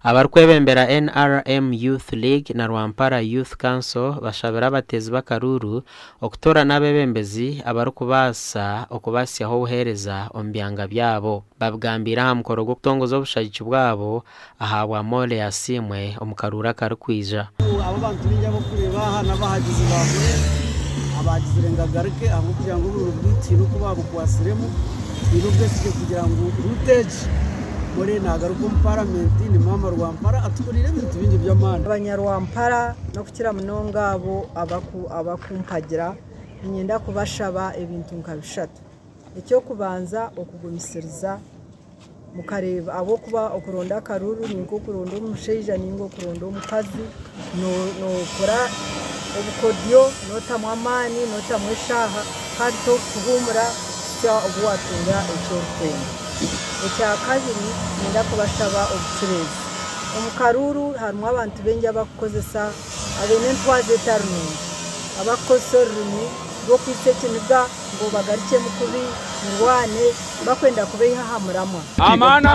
Abarkwebembera NRM Youth League na Rwampara Youth Council bashabira abatezi bakaruru okutora n'abebembezi abarukubasa okubasyaho ubuhereza ombyanga byabo babgambira ha mukoro gwo kutongoza obushagiki bwabo ahabwa mole yasimwe omukarura karukwija abo bantu bijya bo kureba hana bahagize bamwe abagize rengagarike aho kugira ngo urubwiti no kubabo kwasiremo irubwese kugira ngo ruteje muri nagaruko mu parliament ni mama Rwampara atukurire ibintu bingi by'amana abanyarwampara no kukira munonga abo abakumpagira nyenda kubashaba ibintu nkabishatu icyo kubanza okugumisiriza mukareba abo kuba okuronda karuru ningo kuronda umusheja ningo kuronda umukazi no kora obukodyo nota mwamani nota mweshaha kato kuhumura cya obuwatunga icyo kwenda icya kabiri nenda kubashaba obucurezi omukaruru harimo abantu bengi abakozesa abene ntwaze tarungi abakosoruni bwo kwitekiniga ngo bagarike mukubi murwane bakwenda kubeha hamuramwa amana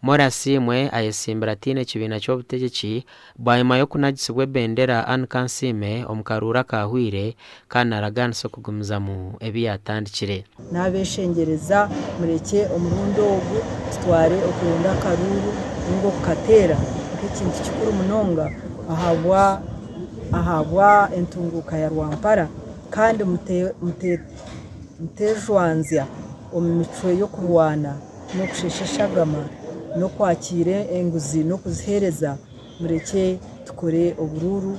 Morasimwe ayesimbira tine kibina cyo butegeki bwayima yo kunagisibwe bendera ankansime omukarura kahwire kanaraganso kugumiza mu ebiyatandikire nabeshengereza mureke omurundo ogu tware okurunda karuru ngo katera nk'ikintu kikuru munonga ahabwa entunguka ya Rwampara kandi mutejwanzya omumico yo kurwana no kusheshashagama no kwakire enguzi no kuzihereza mureke tukore obururu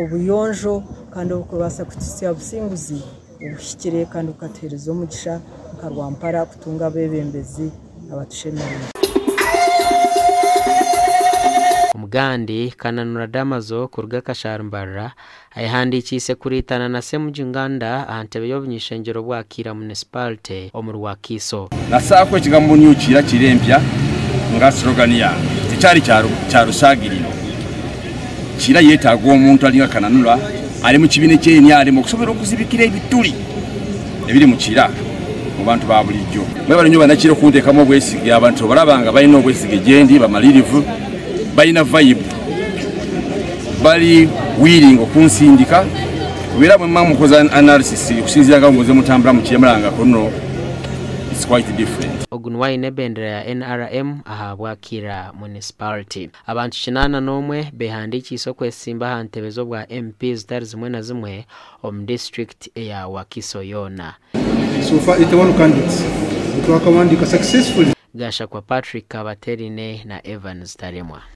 obuyonjo kandi okubasa kutisya businguzi ubushikire kandi ukatereza umugisha Rwampara kutunga bebembezi abatushemera Umugandi kananura damazo kurga kasharmbara ayihandikise kuritana na semujinganda ahantebe y'obunyishengero bwakira municipality omurwa Kiso nasako kigambo nyukira kirempya nga slogan ya cyari cyarusagirino kira yetago omuntu alinga kananura ali mu kibine cyeni ali mu kusobera okuzibikira ebituli ebiri mu kira mu bantu ba bulijjo mwe balinyo banakire kundekamo obwesige abantu barabanga balina obwesige gendi bamalirivu balina vibe bali willing okunsindika kubera mwe mamu koza analysis kusinzira nga ngoze mutambula mu kiyamulanga kono it's quite different ogunwaine bendera ya NRM ahabwakira municipality abantu 81 behandikise kwesimba hantebezo bwa MPs tari zimwe na zimwe district ya Wakiso yona so far 81 candidates twakawandika successfully gasha kwa Patrick Kabaterine na Evans Taremwa.